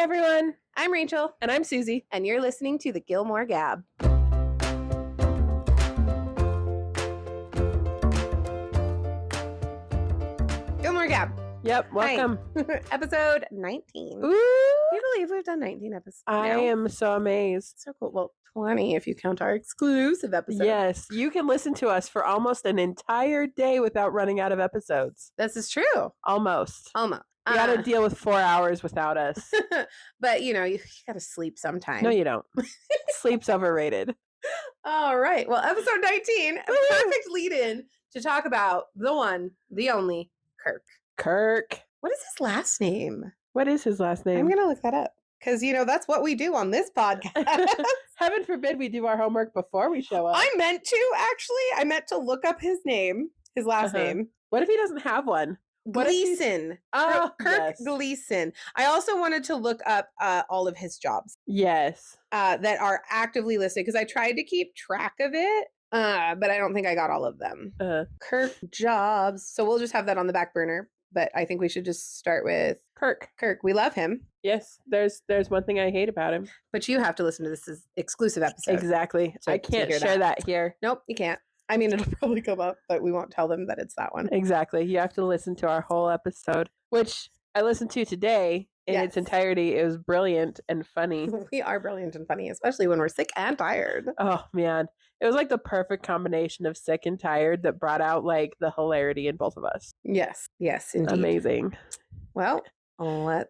everyone. I'm Rachel. And I'm Soozee. And you're listening to the Gilmore Gab. Gilmore Gab. Yep, welcome. Episode 19. Ooh, Can you believe we've done 19 episodes I now? am so amazed. So cool. Well, 20 if you count our exclusive episode. Yes, you can listen to us for almost an entire day without running out of episodes. This is true. Almost. Almost. You got to deal with 4 hours without us. But, you got to sleep sometime. No, you don't. Sleep's overrated. All right. Well, episode 19, a perfect lead-in to talk about the one, the only, Kirk. Kirk. What is his last name? What is his last name? I'm going to look that up because, that's what we do on this podcast. Heaven forbid we do our homework before we show up. I meant to, actually. I meant to look up his name, his last name. What if he doesn't have one? Gleason. Kirk yes. Gleason. I also wanted to look up all of his jobs. Yes. That are actively listed because I tried to keep track of it. But I don't think I got all of them. Kirk jobs. So we'll just have that on the back burner. But I think we should just start with Kirk. Kirk, we love him. Yes, there's one thing I hate about him. But you have to listen to this exclusive episode. Exactly. I can't share that here. Nope, you can't. I mean, it'll probably come up, but we won't tell them that it's that one. Exactly. You have to listen to our whole episode, which I listened to today in its entirety. It was brilliant and funny. We are brilliant and funny, especially when we're sick and tired. Oh, man. It was like the perfect combination of sick and tired that brought out like the hilarity in both of us. Yes. Yes, indeed. Amazing. Well, where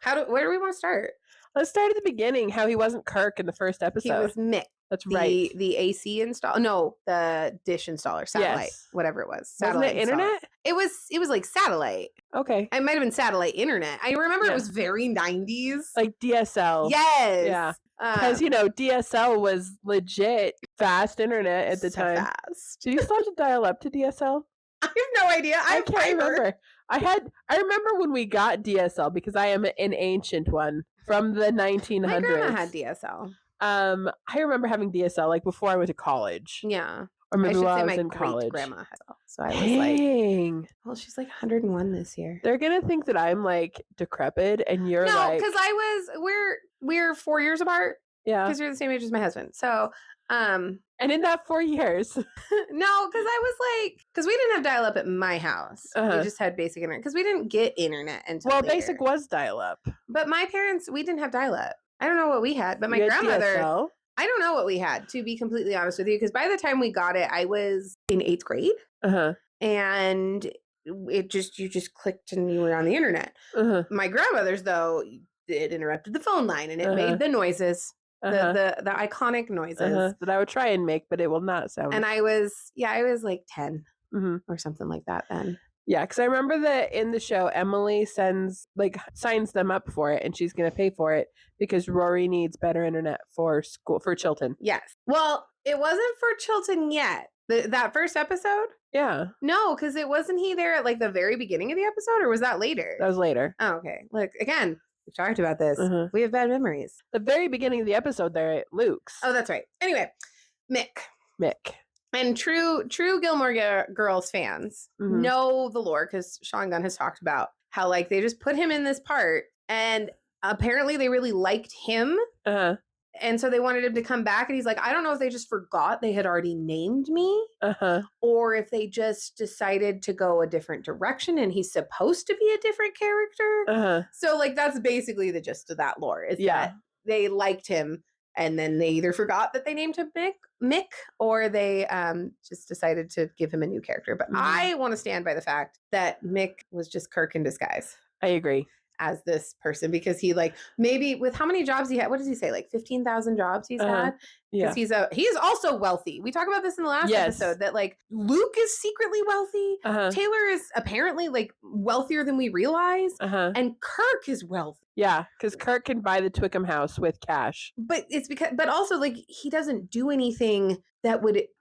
do we want to start? Let's start at the beginning, how he wasn't Kirk in the first episode. He was Mick. That's right. The AC installer. No, the dish installer, satellite, whatever it was. Satellite. Wasn't it internet? It was like satellite. Okay. It might have been satellite internet. I remember it was very 90s. Like DSL. Yes. Yeah. Because, DSL was legit fast internet at the time. Fast. Did you still have to dial up to DSL? I have no idea. I can't remember. I remember when we got DSL because I am an ancient one from the 1900s. My grandma had DSL. I remember having DSL like before I went to college. Yeah. Or maybe while I was my in college. Grandma had DSL. So I was like, well, she's like 101 this year. They're gonna think that I'm like decrepit and you're no, because we're 4 years apart. Yeah. Because you're the same age as my husband. So and in that 4 years. No, because I was like, because we didn't have dial up at my house. We just had basic internet because we didn't get internet until later. Basic was dial up. But my parents, we didn't have dial up. I don't know what we had, but my grandmother, DSL? I don't know what we had, to be completely honest with you, because by the time we got it, I was in 8th grade. And you just clicked and you were on the internet. My grandmother's, though, it interrupted the phone line and it made the noises. The iconic noises that I would try and make, but it will not sound. And I was like 10 or something like that then. Yeah, because I remember that in the show, Emily signs them up for it, and she's going to pay for it because Rory needs better internet for Chilton. Yes. Well, it wasn't for Chilton yet. That first episode? Yeah. No, because wasn't he there at like the very beginning of the episode, or was that later? That was later. Oh, okay. Look, again, we've talked about this. We have bad memories. The very beginning of the episode there at Luke's. Oh, that's right. Anyway, Mick. And true Gilmore Girls fans know the lore because Sean Gunn has talked about how like they just put him in this part and apparently they really liked him. And so they wanted him to come back and he's like, I don't know if they just forgot they had already named me or if they just decided to go a different direction and he's supposed to be a different character. So like that's basically the gist of that lore is that they liked him. And then they either forgot that they named him Mick or they just decided to give him a new character. But I want to stand by the fact that Mick was just Kirk in disguise. I agree. As this person because he like maybe with how many jobs he had, what does he say, like 15,000 jobs he's had? Because he's also wealthy. We talked about this in the last episode that like Luke is secretly wealthy. Taylor is apparently like wealthier than we realize. And Kirk is wealthy. Yeah, because Kirk can buy the Twickham house with cash. But it's but also like he doesn't do anything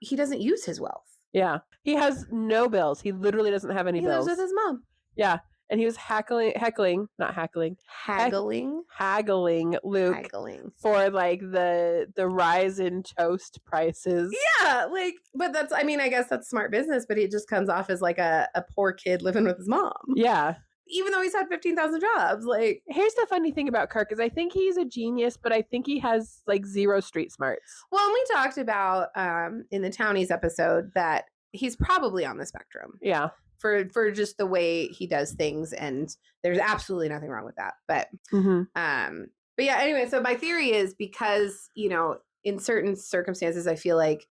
he doesn't use his wealth. Yeah. He has no bills. He literally doesn't have any bills. He lives with his mom. Yeah. And he was haggling Luke for like the rise in toast prices. Yeah, like, but that's, I mean, I guess that's smart business, but he just comes off as like a poor kid living with his mom. Yeah. even though he's had 15,000 jobs. Like, here's the funny thing about Kirk is I think he's a genius, but I think he has like 0 street smarts. Well, and we talked about in the Townies episode that he's probably on the spectrum. Yeah. For just the way he does things, and there's absolutely nothing wrong with that. But but yeah, anyway, so my theory is because, you know, in certain circumstances, I feel like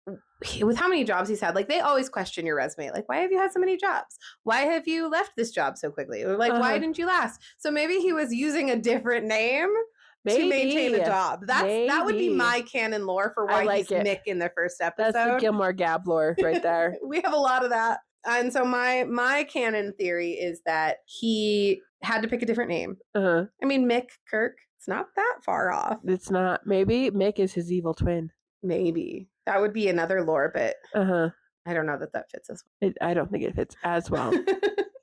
with how many jobs he's had, like they always question your resume. Like, why have you had so many jobs? Why have you left this job so quickly? Or like, why didn't you last? So maybe he was using a different name to maintain a job. That would be my canon lore for why he's Mick in the first episode. That's the Gilmore Gab lore right there. We have a lot of that. And so my canon theory is that he had to pick a different name. I mean, Mick, Kirk, it's not that far off. It's not. Maybe Mick is his evil twin. Maybe. That would be another lore, but I don't know that fits as well. I don't think it fits as well.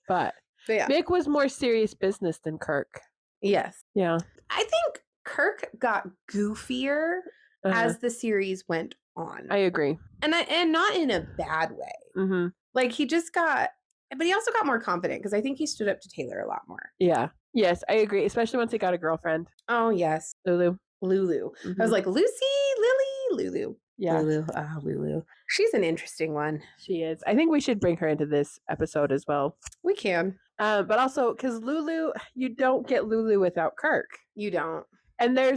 But yeah. Mick was more serious business than Kirk. Yes. Yeah. I think Kirk got goofier as the series went on. I agree. And not in a bad way. Like he just got, but he also got more confident because I think he stood up to Taylor a lot more. Yeah. Yes, I agree. Especially once he got a girlfriend. Oh, yes. Lulu. I was like, Lucy, Lily, Lulu. Yeah. Lulu. She's an interesting one. She is. I think we should bring her into this episode as well. We can. But also, because Lulu, you don't get Lulu without Kirk. You don't. And I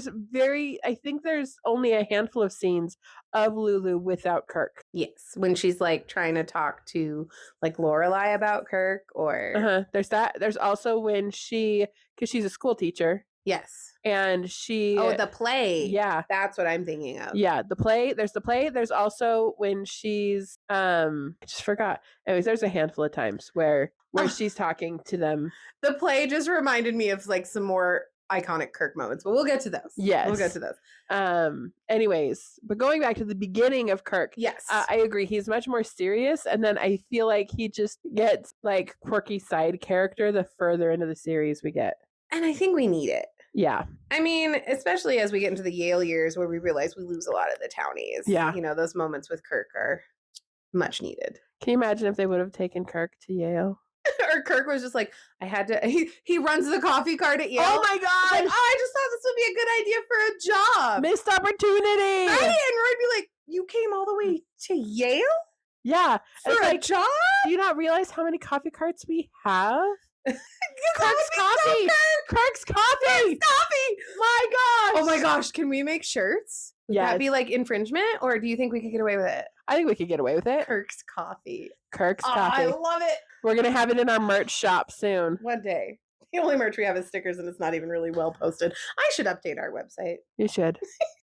think there's only a handful of scenes of Lulu without Kirk. Yes. When she's like trying to talk to like Lorelai about Kirk or. There's that. There's also when because she's a school teacher. Yes. And she. Oh, the play. Yeah. That's what I'm thinking of. Yeah. The play. There's the play. There's also when she's, I just forgot. Anyways, there's a handful of times where she's talking to them. The play just reminded me of like some more iconic Kirk moments, but we'll get to those. Yes. We'll get to those. Anyways, but going back to the beginning of Kirk. Yes. I agree. He's much more serious. And then I feel like he just gets like quirky side character the further into the series we get. And I think we need it. Yeah. I mean, especially as we get into the Yale years where we realize we lose a lot of the townies. Yeah. You know, those moments with Kirk are much needed. Can you imagine if they would have taken Kirk to Yale? Or Kirk was just like, I had to, he runs the coffee cart at Yale. Oh my gosh. Like, I just thought this would be a good idea for a job. Missed opportunity. Right? And Roy'd be like, you came all the way to Yale? Yeah. For a job? Do you not realize how many coffee carts we have? Kirk's coffee. Kirk's coffee. My gosh. Oh my gosh. Can we make shirts? Would that be like infringement, or do you think we could get away with it? I think we could get away with it. Kirk's coffee. Kirk's coffee. I love it. We're going to have it in our merch shop soon. One day. The only merch we have is stickers, and it's not even really well posted. I should update our website. You should.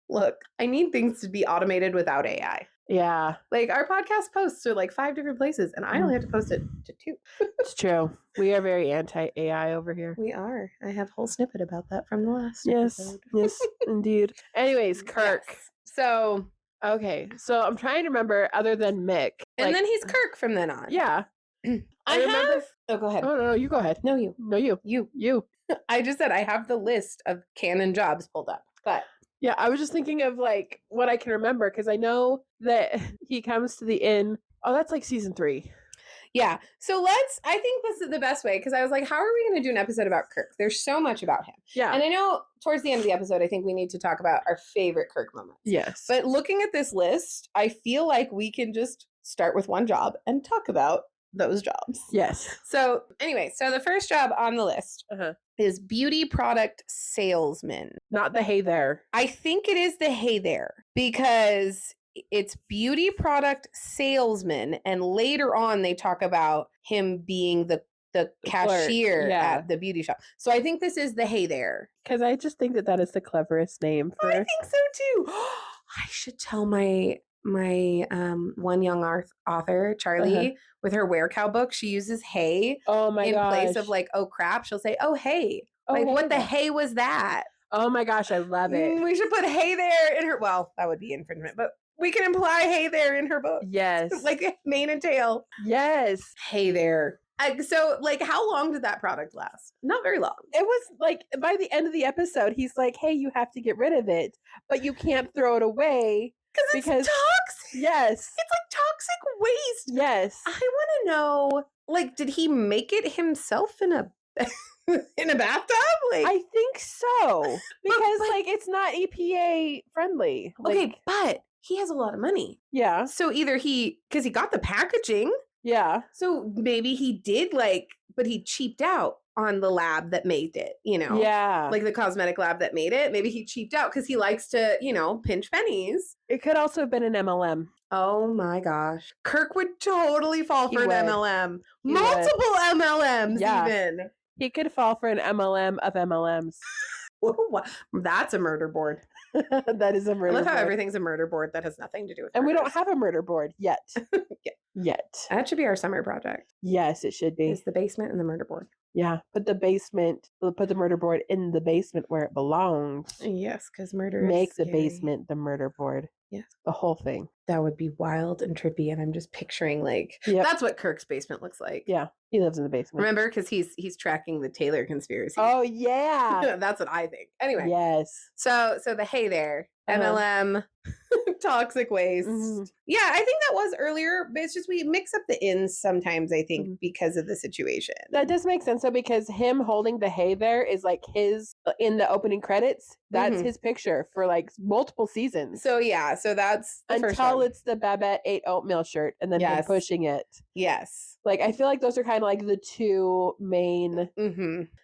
Look, I need things to be automated without AI. Yeah. Like our podcast posts are like 5 different places, and I only have to post it to 2. It's true. We are very anti-AI over here. We are. I have a whole snippet about that from the last episode. Yes, indeed. Anyways, Kirk. Yes. So, okay. So I'm trying to remember other than Mick. And then he's Kirk from then on. Yeah. I remember. Oh, go ahead. Oh, no, you go ahead. No, you. No, you. You. I just said I have the list of canon jobs pulled up, but. Yeah, I was just thinking of like what I can remember because I know that he comes to the inn. Oh, that's like season 3. Yeah. So I think this is the best way because I was like, how are we going to do an episode about Kirk? There's so much about him. Yeah. And I know towards the end of the episode, I think we need to talk about our favorite Kirk moments. Yes. But looking at this list, I feel like we can just start with one job and talk about those jobs. Yes. So anyway, the first job on the list is beauty product salesman. Not the hey there. I think it is the hey there because it's beauty product salesman, and later on they talk about him being the cashier at the beauty shop. So I think this is the hey there. Because I just think that is the cleverest name for. I think so too. I should tell my one young author, Charlie, with her Were Cow book, she uses hey in place of like, oh crap. She'll say, oh hey. Like, what the hey was that? Oh my gosh, I love it. We should put hey there in her. Well, that would be infringement, but we can imply hey there in her book. Yes. Like mane and tail. Yes. Hey there. So, like, how long did that product last? Not very long. It was like by the end of the episode, he's like, hey, you have to get rid of it, but you can't throw it away. Because it's toxic. Yes. It's like toxic waste. Yes. I want to know, like, did he make it himself in a in a bathtub? Like, I think so. Because like it's not EPA friendly. Like, okay, but he has a lot of money. Yeah. So either because he got the packaging. Yeah. So maybe he did but he cheaped out on the lab that made it, Yeah. Like the cosmetic lab that made it. Maybe he cheaped out because he likes to, pinch pennies. It could also have been an MLM. Oh my gosh. Kirk would totally fall for an MLM. He Multiple MLMs even. He could fall for an MLM of MLMs. That's a murder board. That is a murder board. I love how everything's a murder board that has nothing to do with And murders. we don't have a murder board yet. Yet. That should be our summer project. Yes, it should be. It's the basement and the murder board. Yeah, put the murder board in the basement where it belongs. Yes, because murder Make is the scary. basement the murder board. Yes. The whole thing. That would be wild and trippy, and I'm just picturing that's what Kirk's basement looks like. Yeah, he lives in the basement. Remember, because he's tracking the Taylor conspiracy. Oh yeah, that's what I think. Anyway, yes. So the hey there, MLM, toxic waste. Mm-hmm. Yeah, I think that was earlier, but it's just we mix up the ins sometimes. I think because of the situation. That does make sense though, because him holding the hay there is like his in the opening credits. That's his picture for like multiple seasons. So yeah, so that's the first one. Until it's the Babette ate oatmeal shirt and then him pushing it. Yes. Like I feel like those are kind of like the two main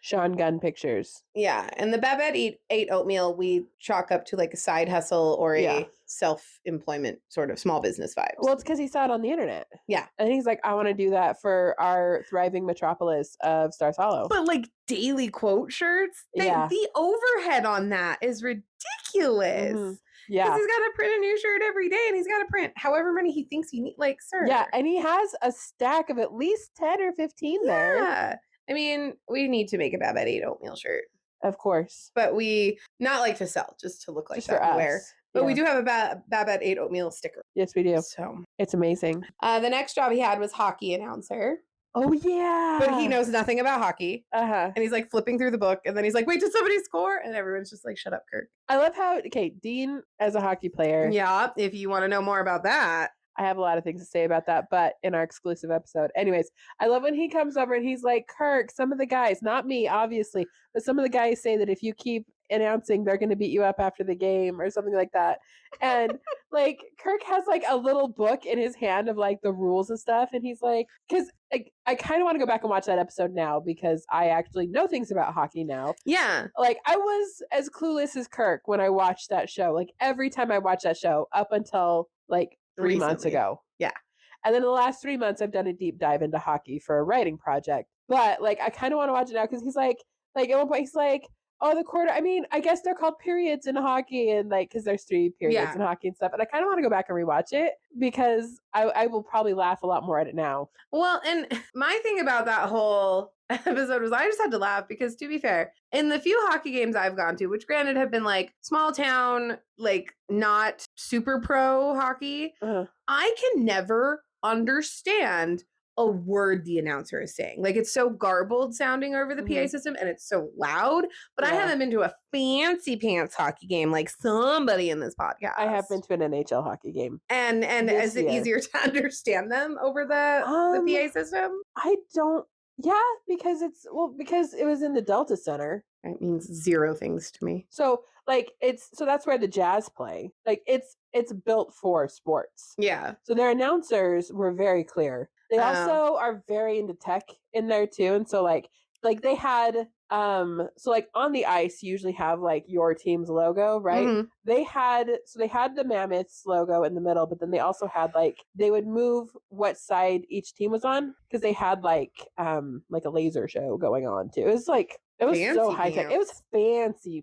Sean Gunn pictures. Yeah, and the Babette ate oatmeal we chalk up to like a side hustle or a self-employment sort of small business vibes. Well, it's because he saw it on the internet. Yeah. And he's like, I want to do that for our thriving metropolis of Stars Hollow. But like daily quote shirts, the overhead on that is ridiculous. Mm-hmm. Yeah. Because he's got to print a new shirt every day and he's got to print however many he thinks he needs. Like, sir. Yeah, and he has a stack of at least 10 or 15 there. Yeah. I mean, we need to make a Babette ate oatmeal shirt. Of course. But we not like to sell, just to look like that and wear. But we do have a Babette ate oatmeal sticker. Yes, we do. So it's amazing. The next job he had was hockey announcer. Oh, yeah. But he knows nothing about hockey. And he's like flipping through the book. And then he's like, wait, did somebody score? And everyone's just like, shut up, Kirk. I love how, Dean as a hockey player. Yeah, if you want to know more about that. I have a lot of things to say about that, but in our exclusive episode. Anyways, I love when he comes over and he's like, Kirk, some of the guys, not me, obviously, but some of the guys say that if you keep announcing, they're going to beat you up after the game or something like that. And like Kirk has like a little book in his hand of like the rules and stuff. And he's like, because I kind of want to go back and watch that episode now because I actually know things about hockey now. Yeah. Like I was as clueless as Kirk when I watched that show. Like every time I watched that show up until like 3 months ago. Yeah. And then the last 3 months I've done a deep dive into hockey for a writing project. But like I kind of want to watch it now because he's like at one point he's like, oh, the quarter. I mean, I guess they're called periods in hockey and like because there's 3 periods in hockey and stuff. And I kind of want to go back and rewatch it because I will probably laugh a lot more at it now. Well, and my thing about that whole episode was I just had to laugh because, to be fair, in the few hockey games I've gone to, which granted have been like small town, like not super pro hockey, I can never understand a word the announcer is saying. Like it's so garbled sounding over the PA system and it's so loud. But I haven't been to a fancy pants hockey game like somebody in this podcast. I have been to an NHL hockey game. And is it easier to understand them over the PA system? I don't. Yeah, because it was in the Delta Center. It means zero things to me. So like that's where the Jazz play. Like it's built for sports. Yeah. So their announcers were very clear. They also are very into tech in there too. And so like they had so like on the ice you usually have like your team's logo, right? They had the Mammoths logo in the middle, but then they also had like they would move what side each team was on because they had like a laser show going on too. It was fancy, so high tech. It was fancy.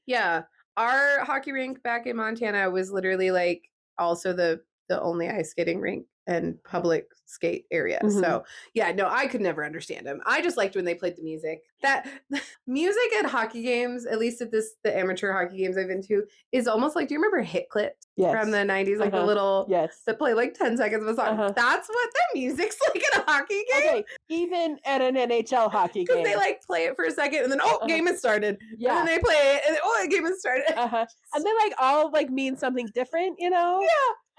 Yeah. Our hockey rink back in Montana was literally like also the only ice skating rink and public skate area. So yeah, no, I could never understand them. I just liked when they played the music. That music at hockey games, at least at the amateur hockey games I've been to, is almost like, do you remember hit clips from the 90s? Like the little, that play like 10 seconds of a song. That's what their music's like at a hockey game. Okay, even at an NHL hockey game. Because they like play it for a second and then, game has started. Yeah. And then they play it and the game has started. And they like all like mean something different, you know? Yeah.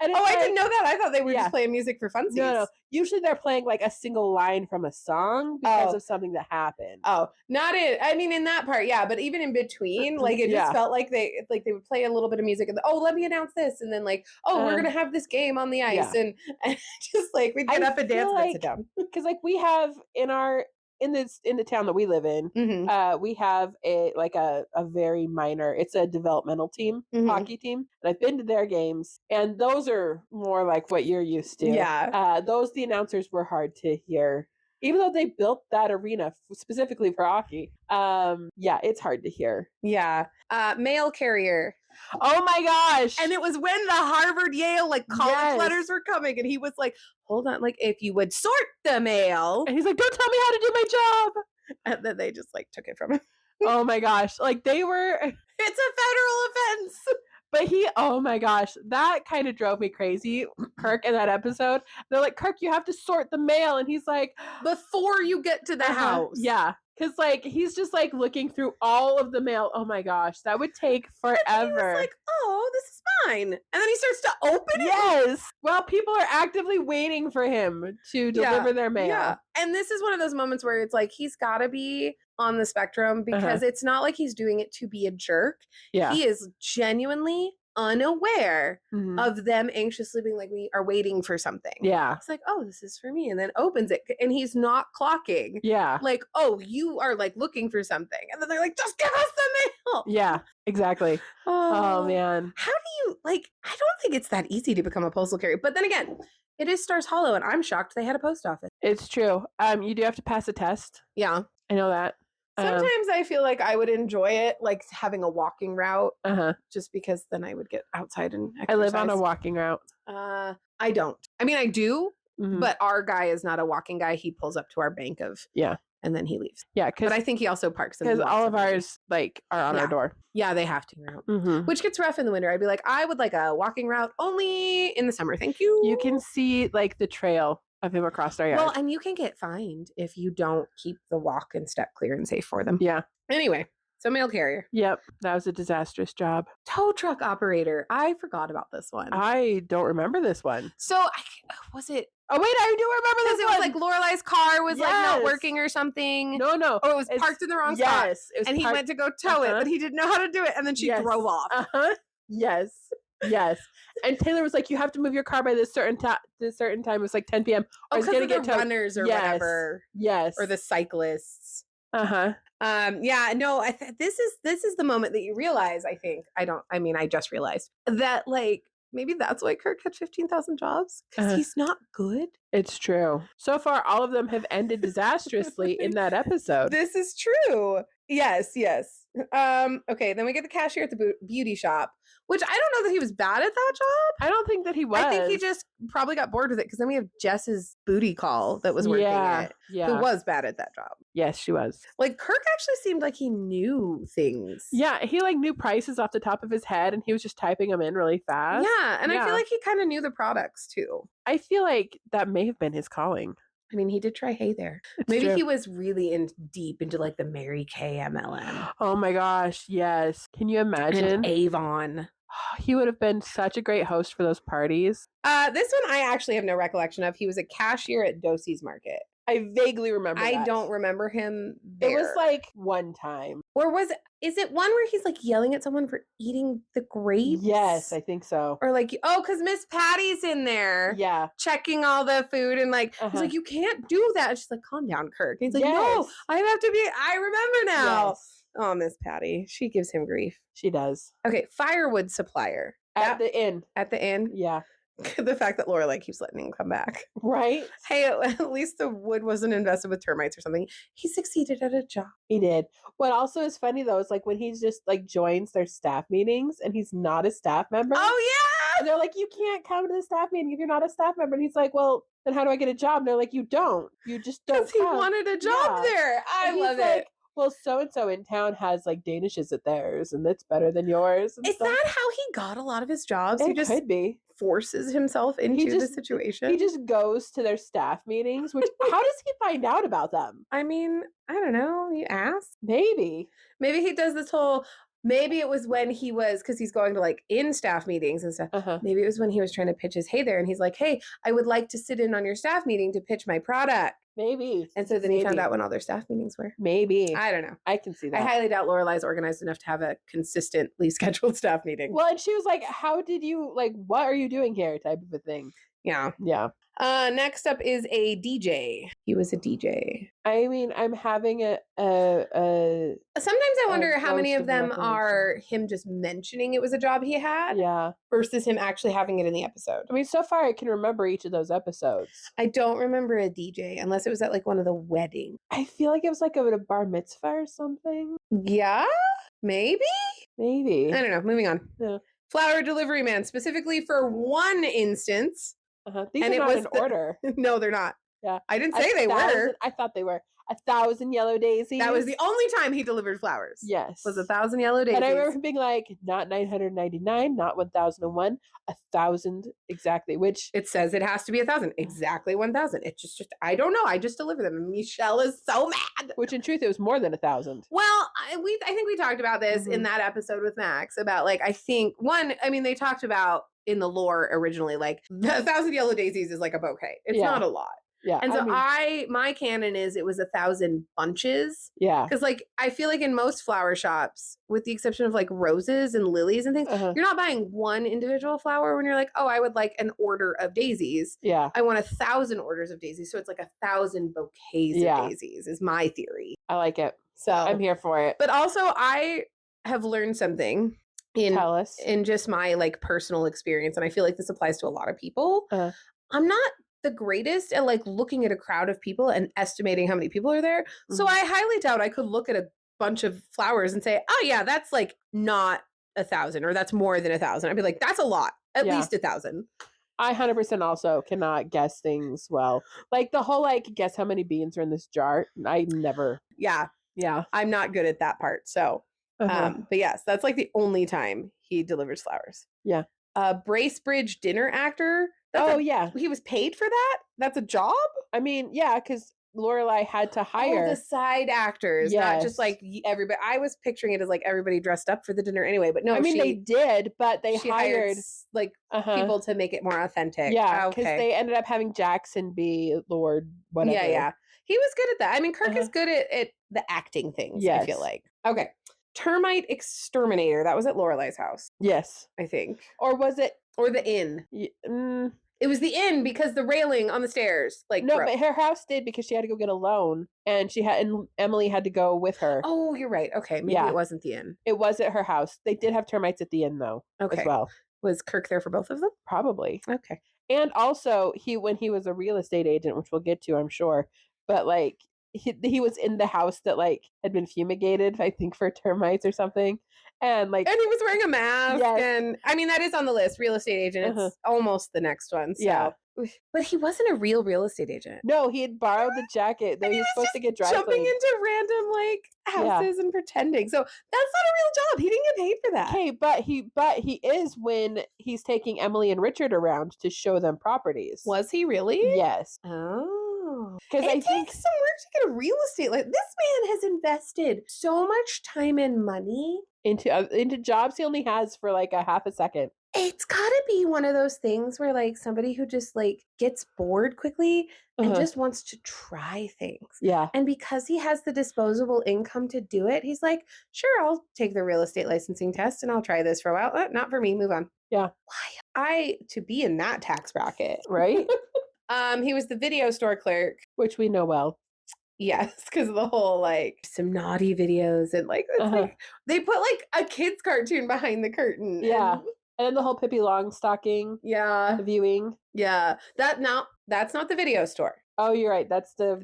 And oh, I didn't know that. I thought they were just playing music for funsies. No. Usually they're playing like a single line from a song because of something that happened. Oh, not in. I mean, in that part, yeah. But even in between, like it just felt like they would play a little bit of music and let me announce this, and then like, we're gonna have this game on the ice, and just like we'd get up and dance and sit down. Because like we have in the town that we live in, we have a very minor, it's a developmental team, hockey team. And I've been to their games, and those are more like what you're used to. Yeah. The announcers were hard to hear. Even though they built that arena specifically for hockey, it's hard to hear. Yeah. Mail carrier. Oh my gosh. And it was when the Harvard Yale like college letters were coming, and he was like, hold on, like if you would sort the mail. And he's like, don't tell me how to do my job. And then they just like took it from him. Oh my gosh. Like they were. It's a federal offense. But oh my gosh, that kind of drove me crazy, Kirk, in that episode. They're like, Kirk, you have to sort the mail. And he's like, before you get to the house. Yeah. Because like, he's just like looking through all of the mail. Oh my gosh, that would take forever. And he was like, oh, this is mine. And then he starts to open it. Yes. Well, people are actively waiting for him to deliver their mail. Yeah. And this is one of those moments where it's like, he's got to be on the spectrum, because it's not like he's doing it to be a jerk. Yeah. He is genuinely unaware of them anxiously being like, we are waiting for something. Yeah. It's like, oh, this is for me. And then opens it, and he's not clocking. Yeah. Like, oh, you are like looking for something. And then they're like, just give us the mail. Yeah, exactly. Oh man. How do you, like, I don't think it's that easy to become a postal carrier. But then again, it is Stars Hollow, and I'm shocked they had a post office. It's true. You do have to pass a test. Yeah. I know that. Sometimes I feel like I would enjoy it, like having a walking route, just because then I would get outside and exercise. I live on a walking route. I don't. I mean, I do, but our guy is not a walking guy. He pulls up to our bank and then he leaves. Yeah, but I think he also parks because all of ours like are on our door. Yeah, they have to, which gets rough in the winter. I'd be like, I would like a walking route only in the summer. Thank you. You can see like the trail of him across our yard. Well, and you can get fined if you don't keep the walk and step clear and safe for them. Yeah. Anyway, so mail carrier. Yep. That was a disastrous job. Tow truck operator. I forgot about this one. I don't remember this one. So was it? Oh wait, I do remember this one. It was like Lorelai's car was like not working or something. No. Or it was parked in the wrong spot. Yes. And he went to go tow it, but he didn't know how to do it. And then she drove off. Yes. And Taylor was like, you have to move your car by this certain time. It was like 10 p.m. Or it's going to get runners or whatever. Yes. Or the cyclists. Yeah, no, this is the moment that you realize, I just realized that like, maybe that's why Kirk had 15,000 jobs, because he's not good. It's true. So far, all of them have ended disastrously in that episode. This is true. Yes. Okay, then we get the cashier at the beauty shop, which I don't know that he was bad at that job. I don't think that he was. I think he just probably got bored with it, because then we have Jess's booty call that was working it, who was bad at that job. Yes, she was. Like, Kirk actually seemed like he knew things. Yeah, he like knew prices off the top of his head, and he was just typing them in really fast. Yeah, and I feel like he kind of knew the products too. I feel like that may have been his calling. I mean, he did try hay there. Maybe he was really deep into like the Mary Kay MLM. Oh my gosh, yes. Can you imagine? And Avon. He would have been such a great host for those parties. This one I actually have no recollection of. He was a cashier at Dosey's Market. I vaguely remember that. I don't remember him there. It was like one time. Or is it one where he's like yelling at someone for eating the grapes? Yes, I think so. Or like, because Miss Patty's in there. Yeah. Checking all the food, and like, he's like, you can't do that. And she's like, calm down, Kirk. And he's like, no, I remember now. Yes. Oh, Miss Patty. She gives him grief. She does. Okay, firewood supplier. At the inn. At the inn? Yeah. The fact that Lorelai keeps letting him come back. Right? Hey, at least the wood wasn't invested with termites or something. He succeeded at a job. He did. What also is funny, though, is like when he just like joins their staff meetings and he's not a staff member. Oh, yeah! And they're like, you can't come to the staff meeting if you're not a staff member. And he's like, well, then how do I get a job? And they're like, you don't. You just don't. Because he wanted a job there. I love it. Well, so-and-so in town has like Danishes at theirs, and it's better than yours. Is that how he got a lot of his jobs? It he just could be. Forces himself into the situation. He just goes to their staff meetings, which how does he find out about them? I mean, I don't know. You ask? Maybe he does this whole, Maybe it was when he was, because he's going to like in staff meetings and stuff. Maybe it was when he was trying to pitch his Hey There, and he's like, hey, I would like to sit in on your staff meeting to pitch my product. Maybe. And so then he found out when all their staff meetings were. Maybe. I don't know. I can see that. I highly doubt Lorelai's organized enough to have a consistently scheduled staff meeting. Well, and she was like, how did you, like, what are you doing here type of a thing. Yeah. Yeah. Next up is a DJ. He was a DJ. I mean, I'm having Sometimes I wonder how many of them are him just mentioning it was a job he had. Yeah. Versus him actually having it in the episode. I mean, so far I can remember each of those episodes. I don't remember a DJ unless it was at like one of the weddings. I feel like it was like a bar mitzvah or something. Yeah, maybe. I don't know. Moving on. Yeah. Flower delivery man, specifically for one instance. These are not in order. No, they're not. Yeah. I didn't say they were. I thought they were. 1,000 yellow daisies. That was the only time he delivered flowers. Yes. Was 1,000 yellow daisies. And I remember him being like, not 999, not 1,001, 1,000 exactly, which... It says it has to be 1,000. Exactly 1,000. It's just, I don't know. I just deliver them. And Michelle is so mad. Which in truth, it was more than 1,000. Well, I think we talked about this in that episode with Max about like, I think they talked about in the lore originally, like the 1,000 yellow daisies is like a bouquet. It's not a lot. Yeah. And so my canon is it was 1,000 bunches. Yeah. Because like I feel like in most flower shops, with the exception of like roses and lilies and things, you're not buying one individual flower when you're like, oh, I would like an order of daisies. Yeah. I want 1,000 orders of daisies. So it's like 1,000 bouquets of daisies is my theory. I like it. So I'm here for it. But also I have learned something in just my like personal experience. And I feel like this applies to a lot of people. I'm not the greatest at like looking at a crowd of people and estimating how many people are there. So I highly doubt I could look at a bunch of flowers and say, oh yeah, that's like not 1,000 or that's more than 1,000. I'd be like, that's a lot, at least 1,000. I 100% also cannot guess things well. Like the whole like, guess how many beans are in this jar? I never. Yeah. I'm not good at that part. So, but yes, that's like the only time he delivers flowers. Yeah. Bracebridge dinner actor. He was paid for that? That's a job? I mean, yeah, because Lorelai had to hire the side actors, not just like everybody. I was picturing it as like everybody dressed up for the dinner anyway, but no, I mean they did, but they hired like people to make it more authentic. Yeah, because they ended up having Jackson be Lord whatever. Yeah, he was good at that. I mean, Kirk is good at the acting things. Yes. I feel like okay. Termite exterminator. That was at Lorelai's house. Yes, I think. Or was it? Or the inn. It was the inn because the railing on the stairs, like no, but her house did because she had to go get a loan, and Emily had to go with her. Oh, you're right. Okay, maybe it wasn't the inn. It was at her house. They did have termites at the inn though. Okay, as well. Was Kirk there for both of them? Probably. Okay. And also when he was a real estate agent, which we'll get to, I'm sure, but like he was in the house that like had been fumigated, I think, for termites or something. And he was wearing a mask. Yes. And I mean, that is on the list. Real estate agent. It's almost the next one. So. Yeah. But he wasn't a real estate agent. No, he had borrowed the jacket that he was supposed to get dry jumping cleaned. into random houses and pretending. So that's not a real job. He didn't get paid for that. Okay, but he is when he's taking Emily and Richard around to show them properties. Was he really? Yes. Oh. Because I think some work to get a real estate. Like this man has invested so much time and money into jobs he only has for like a half a second. It's gotta be one of those things where like somebody who just like gets bored quickly and just wants to try things. Yeah. And because he has the disposable income to do it, he's like, sure, I'll take the real estate licensing test and I'll try this for a while. Not for me. Move on. Yeah. Why to be in that tax bracket? Right? He was the video store clerk. Which we know well. Yes, because of the whole like some naughty videos and like, it's like they put like a kid's cartoon behind the curtain. Yeah. And then the whole Pippi Longstocking viewing. Yeah. That's not the video store. Oh, you're right. That's the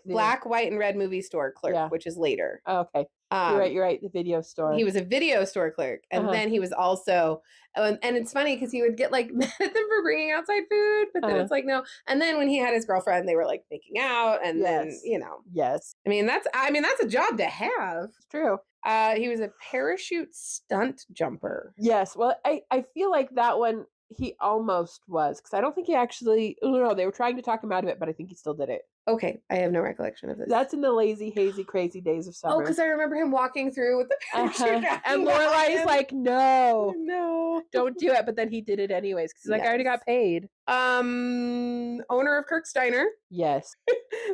black, white, and red movie store clerk, which is later. Oh, okay. You're right. The video store. He was a video store clerk. And then he was also, and it's funny because he would get like mad at them for bringing outside food, but then it's like, no. And then when he had his girlfriend, they were like making out. And then, Yes. I mean, that's a job to have. It's true. He was a parachute stunt jumper. Yes. Well, I feel like that one, he almost was, because I don't think he actually. No, they were trying to talk him out of it, but I think he still did it. Okay, I have no recollection of this. That's in the lazy, hazy, crazy days of summer. Oh, because I remember him walking through with the parachute. And Lorelai's like, no, don't do it. But then he did it anyways, because he's like, I already got paid. Owner of Kirk's Diner. Yes.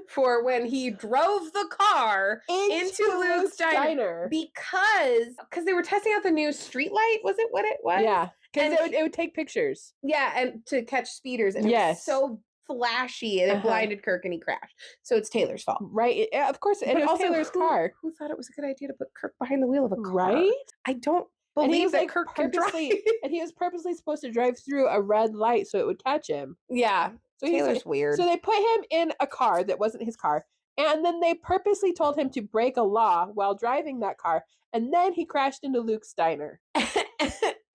For when he drove the car into Luke's Diner. Because they were testing out the new street light. Was it what it was? Yeah. Because it would take pictures. Yeah, and to catch speeders. And it was so flashy, and it blinded Kirk, and he crashed. So it's Taylor's fault. Right. Of course. And it was Taylor's car. Who thought it was a good idea to put Kirk behind the wheel of a car? Right? I don't believe that Kirk can drive. And he was purposely supposed to drive through a red light so it would catch him. Yeah. So Taylor's weird. So they put him in a car that wasn't his car. And then they purposely told him to break a law while driving that car. And then he crashed into Luke's Diner.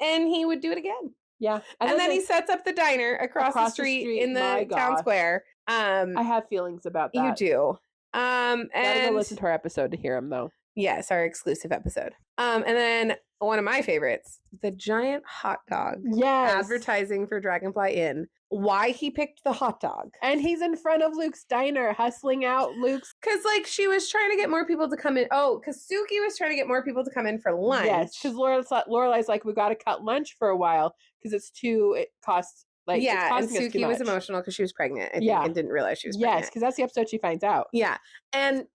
And he would do it again. Yeah. And then he sets up the diner across the street in the town square. I have feelings about that. You do. And gotta go listen to our episode to hear him, though. Yes, our exclusive episode. And then one of my favorites, the giant hot dog. Yes. Advertising for Dragonfly Inn. Why he picked the hot dog. And he's in front of Luke's diner, hustling out Luke's. Because, like, she was trying to get more people to come in. Oh, because Suki was trying to get more people to come in for lunch. Yes, because Lorelai's like, we got to cut lunch for a while because it costs. Like, yeah, and Suki was emotional because she was pregnant, I think, and didn't realize she was pregnant. Yes, because that's the episode she finds out. Yeah, and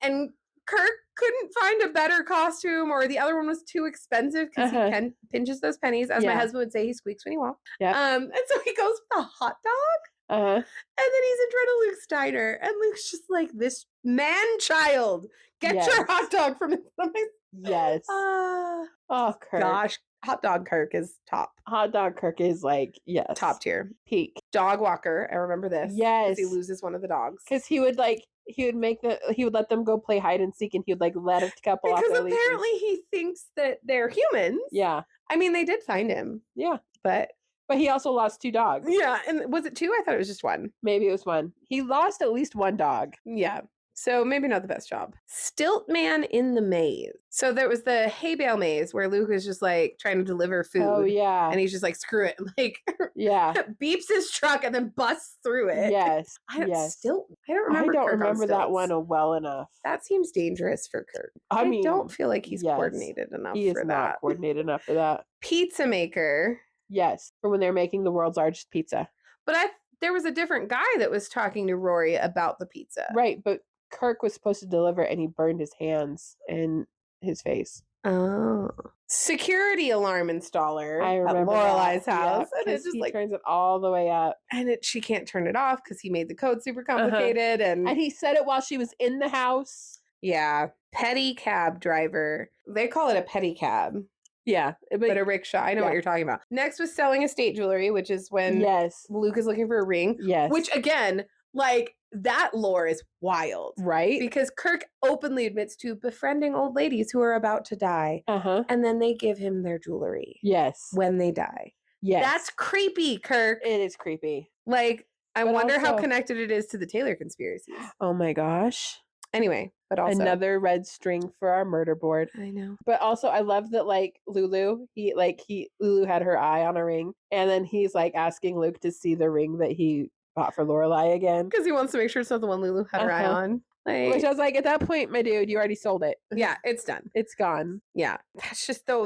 Kirk couldn't find a better costume, or the other one was too expensive because he pinches those pennies. As my husband would say, he squeaks when he walks. Yeah. And so he goes with a hot dog. And then he's in front of Luke's diner, and Luke's just like, this man-child, get your hot dog from his stomach. Yes. Oh, Kirk. Gosh, hot dog Kirk is top. Hot dog Kirk is like, yes. Top tier. Peak. Dog walker. I remember this. Yes. He loses one of the dogs. Because he would let them go play hide and seek, and he would like let a couple off their leashes. Because apparently he thinks that they're humans. Yeah. I mean, they did find him. Yeah. But he also lost 2 dogs. Yeah. And was it 2? I thought it was just 1. Maybe it was 1. He lost at least 1 dog. Yeah. So maybe not the best job. Stilt Man in the Maze. So there was the hay bale maze where Luke is just like trying to deliver food. Oh, yeah. And he's just like, screw it. Like, yeah. Beeps his truck and then busts through it. Yes. I don't remember that one well enough. That seems dangerous for Kirk. I don't feel like he's coordinated enough for that. He is not coordinated enough for that. Pizza maker. Yes. For when they're making the world's largest pizza. But there was a different guy that was talking to Rory about the pizza. Right. But Kirk was supposed to deliver it, and he burned his hands and his face. Oh. Security alarm installer at Lorelai's house. Yeah, and it just he turns it all the way up. And she can't turn it off because he made the code super complicated. And he said it while she was in the house. Yeah. Petty cab driver. They call it a petty cab. Yeah. But a rickshaw. I know what you're talking about. Next was selling estate jewelry, which is when Luke is looking for a ring. Yes. Which, again, like, that lore is wild. Right? Because Kirk openly admits to befriending old ladies who are about to die. And then they give him their jewelry. Yes. When they die. Yes. That's creepy, Kirk. It is creepy. Like, I wonder how connected it is to the Taylor conspiracies. Oh my gosh. Anyway, but also another red string for our murder board. I know. But also I love that like Lulu, Lulu had her eye on a ring, and then he's like asking Luke to see the ring that he bought for Lorelai again. Because he wants to make sure it's not the one Lulu had her eye on. Like, which I was like, at that point, my dude, you already sold it. Yeah, it's done. It's gone. Yeah. That's just the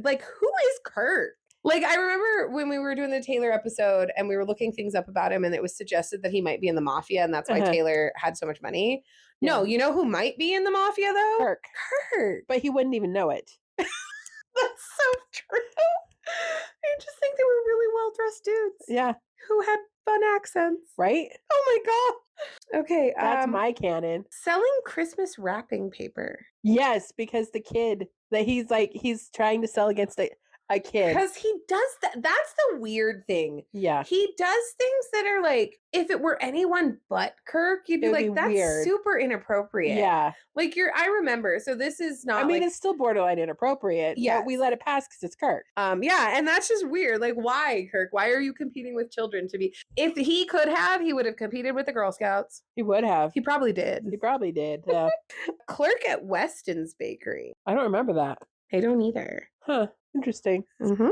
like, who is Kirk? Like, I remember when we were doing the Taylor episode and we were looking things up about him, and it was suggested that he might be in the mafia, and that's why Taylor had so much money. Yeah. No, you know who might be in the mafia, though? Kirk. But he wouldn't even know it. That's so true. I just think they were really well-dressed dudes. Yeah. Who had fun accents. Right? Oh my god. Okay. That's my canon. Selling Christmas wrapping paper. Yes, because the kid that he's trying to sell against a kid. Because he does that. That's the weird thing. Yeah. He does things that are like, if it were anyone but Kirk, you'd be like, that's weird. Super inappropriate. Yeah. Like I remember, so this is not, it's still borderline inappropriate. Yeah. But we let it pass because it's Kirk. Yeah. And that's just weird. Like, why, Kirk? Why are you competing with children to be, if he could have, he would have competed with the Girl Scouts. He would have. He probably did. Yeah. Clerk at Weston's Bakery. I don't remember that. I don't either. Huh. Interesting. Mm-hmm.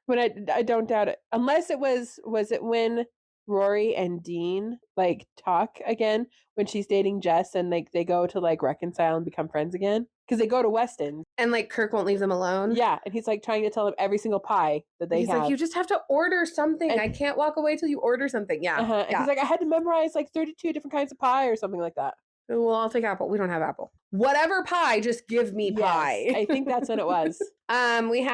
When I don't doubt it. Unless it was it when Rory and Dean like talk again when she's dating Jess and like they go to like reconcile and become friends again because they go to Weston and like Kirk won't leave them alone. Yeah, and he's like trying to tell them every single pie that they he's have. Like, you just have to order something. And I can't walk away till you order something. Yeah. And he's like, I had to memorize like 32 different kinds of pie or something like that. Well, I'll take apple. We don't have apple. Whatever pie, just give me pie. I think that's what it was. We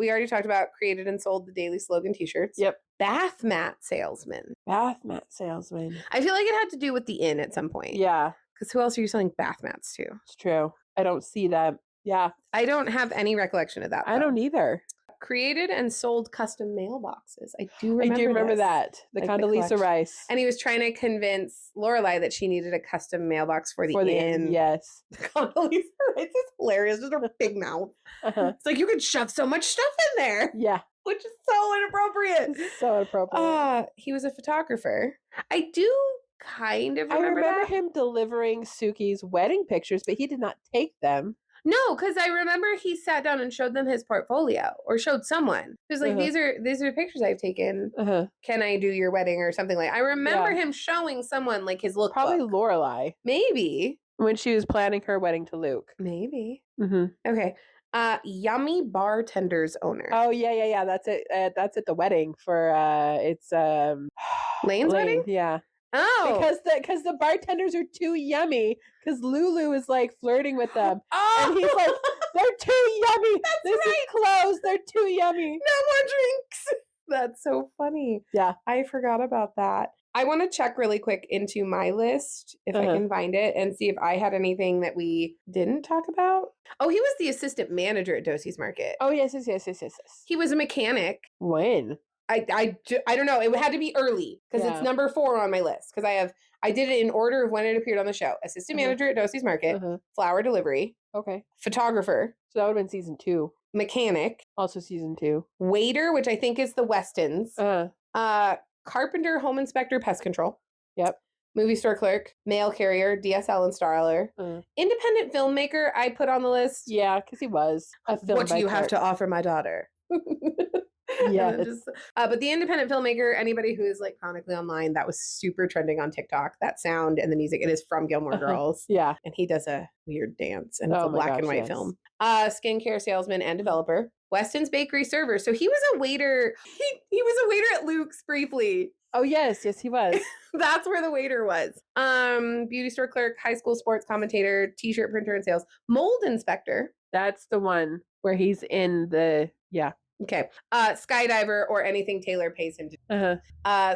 already talked about created and sold the daily slogan t-shirts. Yep. Bath mat salesman. Bath mat salesman. I feel like it had to do with the inn at some point. Yeah. Because who else are you selling bath mats to? It's true. I don't see that. Yeah. I don't have any recollection of that. I don't either. Created and sold custom mailboxes. I do remember that. The like Condoleezza Rice. And he was trying to convince Lorelai that she needed a custom mailbox for the inn. Yes. Condoleezza Rice is hilarious. Just her big mouth. It's like you could shove so much stuff in there. Yeah. Which is so inappropriate. So inappropriate. He was a photographer. I do kind of remember him delivering Suki's wedding pictures, but he did not take them. No, because I remember he sat down and showed them his portfolio or showed someone. He was like, these are pictures I've taken. Can I do your wedding or something like that? I remember him showing someone like his lookbook. Probably Lorelai. Maybe. When she was planning her wedding to Luke. Maybe. Okay. Yummy bartender's owner. Oh, yeah. That's it. That's at the wedding for, it's, Lane's wedding? Yeah. Oh, because the bartenders are too yummy. Because Lulu is like flirting with them, and he's like, "They're too yummy. This is closed. They're too yummy. No more drinks." That's so funny. Yeah, I forgot about that. I want to check really quick into my list if I can find it and see if I had anything that we didn't talk about. Oh, he was the assistant manager at Dosey's Market. Oh yes. He was a mechanic. When? I don't know. It had to be early because it's number 4 on my list because I did it in order of when it appeared on the show. Assistant manager at Dosey's Market, flower delivery. Okay. Photographer. So that would have been season 2. Mechanic. Also season 2. Waiter, which I think is the Westons. Carpenter, home inspector, pest control. Yep. Movie store clerk, mail carrier, DSL installer, independent filmmaker. I put on the list. Yeah, because he was a filmmaker. What do you have to offer my daughter? Yeah. But the independent filmmaker, anybody who is like chronically online, that was super trending on TikTok. That sound and the music, it is from Gilmore Girls. Yeah. And he does a weird dance and it's a black and white film. Skincare salesman and developer. Weston's bakery server. So he was a waiter. He was a waiter at Luke's briefly. Oh, yes, he was. That's where the waiter was. Beauty store clerk, high school sports commentator, t-shirt printer and sales, mold inspector. That's the one where he's in the, Okay. Skydiver or anything Taylor pays him to.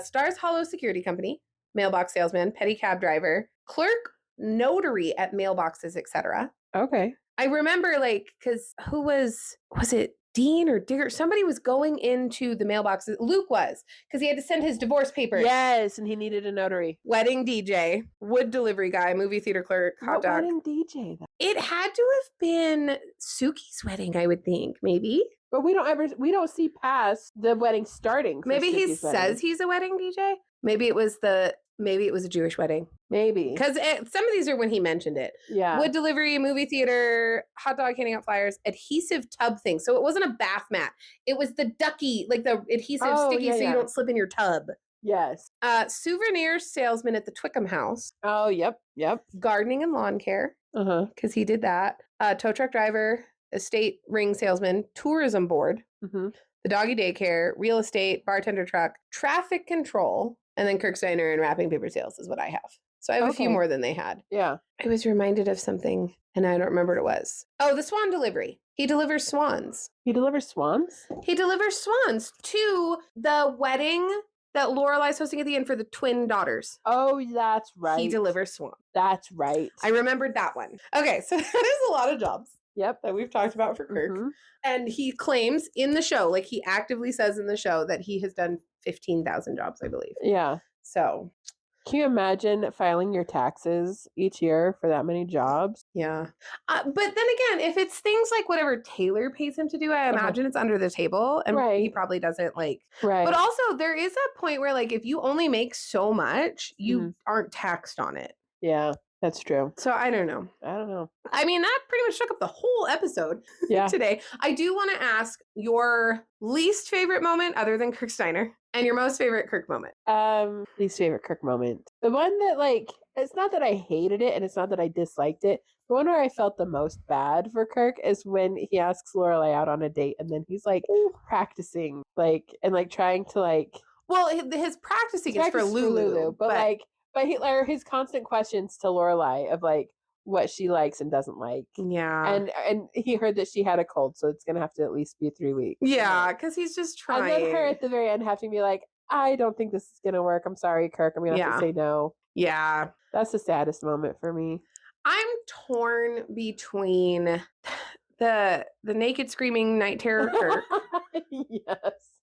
Stars Hollow Security Company, mailbox salesman, petty cab driver, clerk, notary at mailboxes, etc. Okay. I remember because who was it Dean or Digger? Somebody was going into the mailboxes. Luke was, because he had to send his divorce papers. Yes, and he needed a notary. Wedding DJ, wood delivery guy, movie theater clerk, hot dog. Wedding DJ? It had to have been Suki's wedding, I would think, maybe. But we don't see past the wedding starting. Maybe he says he's a wedding DJ. Maybe it was a Jewish wedding. Maybe. Because some of these are when he mentioned it. Yeah. Wood delivery, movie theater, hot dog handing out flyers, adhesive tub thing. So it wasn't a bath mat. It was the ducky, like the adhesive sticky so you don't slip in your tub. Yes. Souvenir salesman at the Twickham house. Oh, yep. Gardening and lawn care. Because he did that. Tow truck driver, estate ring salesman, tourism board, the doggy daycare, real estate, bartender truck, traffic control, and then Kirk's Diner and wrapping paper sales is what I have. So I have a few more than they had. Yeah. I was reminded of something and I don't remember what it was. Oh, the swan delivery. He delivers swans. He delivers swans? He delivers swans to the wedding that Lorelai's hosting at the end for the twin daughters. Oh, that's right. He delivers swans. That's right. I remembered that one. Okay, so that is a lot of jobs. Yep. That we've talked about for Kirk. And he claims in the show, like he actively says in the show that he has done 15,000 jobs, I believe. Yeah. So can you imagine filing your taxes each year for that many jobs? Yeah. But then again, if it's things like whatever Taylor pays him to do, I imagine it's under the table and he probably doesn't like. Right. But also there is a point where like if you only make so much, you aren't taxed on it. Yeah. That's true. So I don't know. I mean, that pretty much took up the whole episode today. I do want to ask your least favorite moment other than Kirk Steiner and your most favorite Kirk moment. Least favorite Kirk moment. The one that, like, it's not that I hated it and it's not that I disliked it. The one where I felt the most bad for Kirk is when he asks Lorelai out on a date and then he's like practicing, like, and like trying to like. Well, his practicing is for Lulu, but his constant questions to Lorelai of like what she likes and doesn't like. Yeah. And he heard that she had a cold, so it's gonna have to at least be 3 weeks. Yeah, because he's just trying. And then her at the very end having to be like, I don't think this is gonna work. I'm sorry, Kirk. I'm gonna have to say no. Yeah. That's the saddest moment for me. I'm torn between the naked screaming night terror Kirk. Yes.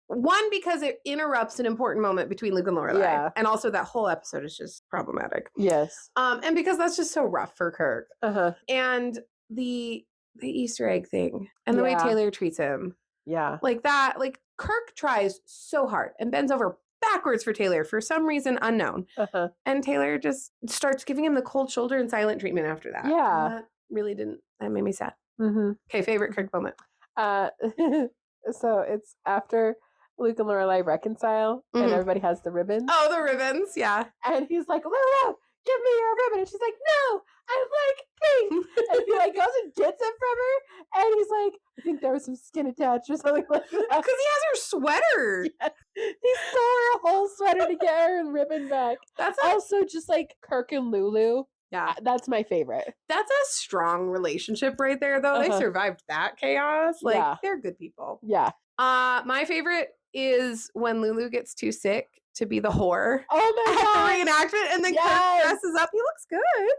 One, because it interrupts an important moment between Luke and Lorelai. Yeah. And also that whole episode is just problematic. Yes. And because that's just so rough for Kirk. Uh-huh. And the Easter egg thing and the way Taylor treats him. Yeah. Like that, like Kirk tries so hard and bends over backwards for Taylor for some reason unknown. Uh-huh. And Taylor just starts giving him the cold shoulder and silent treatment after that. Yeah. That made me sad. Mm-hmm. Okay, favorite Kirk moment. So it's after Luke and Lorelai reconcile and everybody has the ribbons. Oh, the ribbons, yeah. And he's like, Lorelai, give me your ribbon. And she's like, no, I like pink. And he like goes and gets it from her. And he's like, I think there was some skin attached or something like that. Because he has her sweater. Yes. He stole her whole sweater to get her ribbon back. That's also just like Kirk and Lulu. Yeah. That's my favorite. That's a strong relationship right there, though. They survived that chaos. Like, they're good people. Yeah. My favorite is when Lulu gets too sick to be the whore. Oh my god! The reenactment, and then Kirk dresses up. He looks good.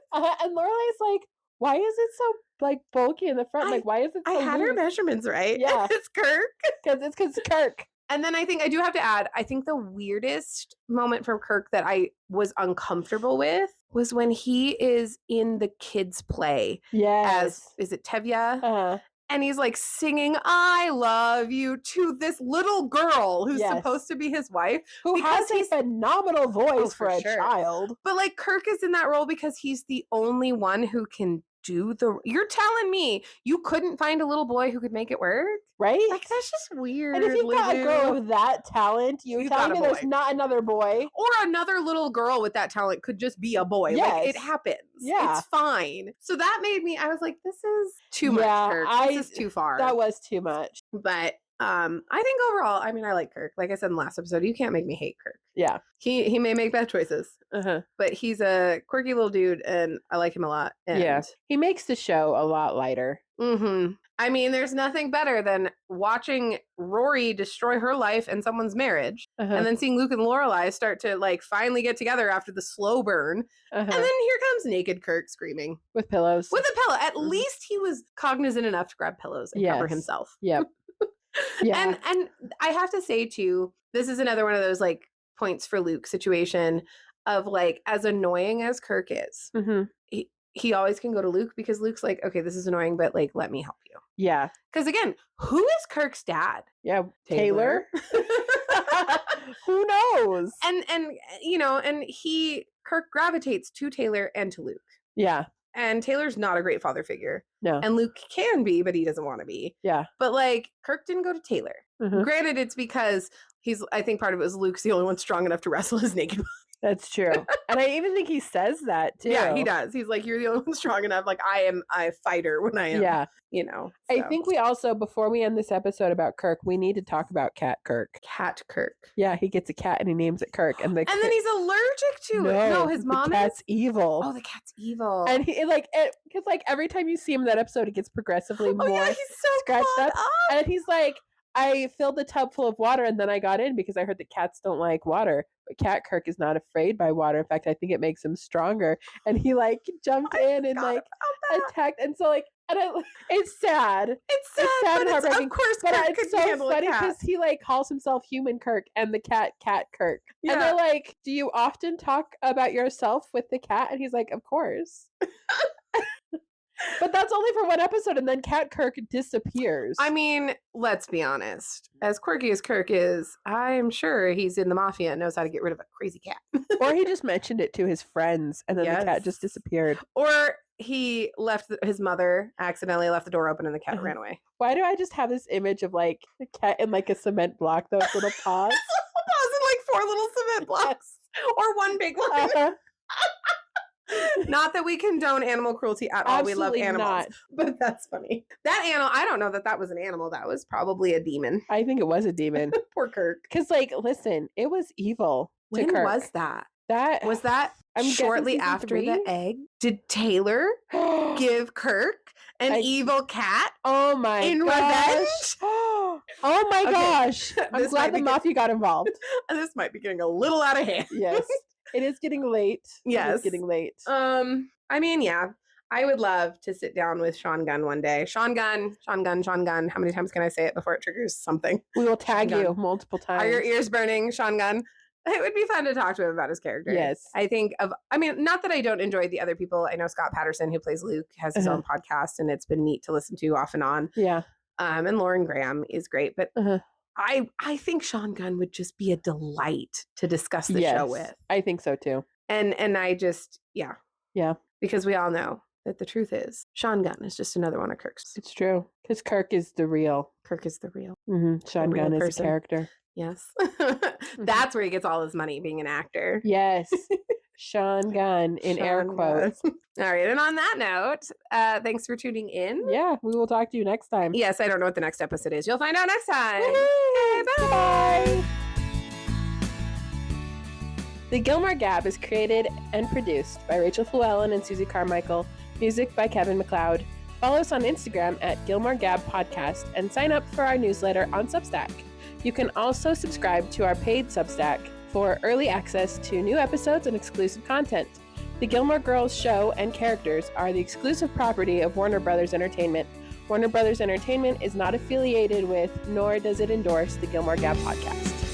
And Lorelai's like, "Why is it so like bulky in the front? Like, why is it so I had loose? Her measurements right. Yeah, it's Kirk. Because it's Kirk." And then I do have to add, I think the weirdest moment from Kirk that I was uncomfortable with was when he is in the kids' play. Yes. Is it Tevye? Uh-huh. And he's like singing, I love you to this little girl who's supposed to be his wife. Who has a phenomenal voice for a child. But like Kirk is in that role because he's the only one who can do you're telling me you couldn't find a little boy who could make it work? Right? Like, that's just weird. And if you've got a girl with that talent, you're telling me there's not another boy. Or another little girl with that talent could just be a boy. Yes. Like, it happens. Yeah. It's fine. So that made me, I was like, this is too much, Kirk. This is too far. That was too much. But I think overall, I mean, I like Kirk. Like I said in the last episode, you can't make me hate Kirk. Yeah. He may make bad choices. But he's a quirky little dude, and I like him a lot. And he makes the show a lot lighter. Mm-hmm. I mean, there's nothing better than watching Rory destroy her life and someone's marriage, and then seeing Luke and Lorelai start to like finally get together after the slow burn. And then here comes naked Kirk screaming. With pillows. With a pillow. At least he was cognizant enough to grab pillows and cover himself. Yep. Yeah. And I have to say too, this is another one of those like points for Luke situation of like, as annoying as Kirk is, he always can go to Luke because Luke's like, okay, this is annoying, but like, let me help you. Yeah. Because again, who is Kirk's dad? Yeah. Taylor. Who knows? And you know, and Kirk gravitates to Taylor and to Luke. Yeah. And Taylor's not a great father figure. No. And Luke can be, but he doesn't want to be. Yeah. But like, Kirk didn't go to Taylor. Granted, it's because I think part of it was Luke's the only one strong enough to wrestle his naked body. That's true. And I even think he says that too. Yeah, he does. He's like, you're the only one strong enough. Like, I am a fighter when I am, you know. So. I think we also, before we end this episode about Kirk, we need to talk about Cat Kirk. Cat Kirk. Yeah, he gets a cat and he names it Kirk. And then he's allergic to it. No, his mom the cat's evil. Oh, the cat's evil. And he like, because like every time you see him in that episode, it gets progressively more he's so scratched up. up. And he's like, I filled the tub full of water and then I got in because I heard that cats don't like water. But Cat Kirk is not afraid by water. In fact, I think it makes him stronger. And he like jumped in and like attacked. And so like, it's sad. It's sad and heartbreaking. Of course, but Kirk it's so funny because he like calls himself Human Kirk and the cat Kirk. Yeah. And they're like, do you often talk about yourself with the cat? And he's like, of course. But that's only for one episode, and then Cat Kirk disappears. I mean, let's be honest. As quirky as Kirk is, I'm sure he's in the mafia and knows how to get rid of a crazy cat. Or he just mentioned it to his friends, and then the cat just disappeared. Or he left his mother, accidentally left the door open, and the cat ran away. Why do I just have this image of like a cat in like a cement block, those little paws? Paws in like 4 little cement blocks, or one big one. Not that we condone animal cruelty at all. Absolutely we love animals, not. but that's funny. That animal, I don't know that was an animal. That was probably a demon. I think it was a demon. Poor Kirk. Because, like, listen, it was evil. When Kirk. was that? That was that shortly after the egg? Did Taylor give Kirk an evil cat? Oh my in gosh. revenge? Oh my gosh! I'm glad the mafia got involved. This might be getting a little out of hand. Yes. It is getting late. Yes. It is getting late. I mean, yeah. I would love to sit down with Sean Gunn one day. Sean Gunn. How many times can I say it before it triggers something? We will tag you multiple times. Are your ears burning, Sean Gunn? It would be fun to talk to him about his character. Yes. I mean, not that I don't enjoy the other people. I know Scott Patterson, who plays Luke, has his own podcast, and it's been neat to listen to off and on. Yeah. And Lauren Graham is great. But I think Sean Gunn would just be a delight to discuss the show with. I think so too. And I just, yeah. Because we all know that the truth is Sean Gunn is just another one of Kirk's. It's true. Because Kirk is the real. Mm-hmm. Sean Gunn is a character. Yes. That's where he gets all his money, being an actor. Yes. Sean Gunn in air quotes. All right. And on that note, thanks for tuning in. Yeah. We will talk to you next time. Yes. I don't know what the next episode is. You'll find out next time. Okay, bye. Bye. The Gilmore Gab is created and produced by Rachel Llewellyn and Soozee Carmichael. Music by Kevin MacLeod. Follow us on Instagram at Gilmore Gab Podcast and sign up for our newsletter on Substack. You can also subscribe to our paid Substack for early access to new episodes and exclusive content. The Gilmore Girls show and characters are the exclusive property of Warner Brothers Entertainment. Warner Brothers Entertainment is not affiliated with, nor does it endorse the Gilmore Gab Podcast.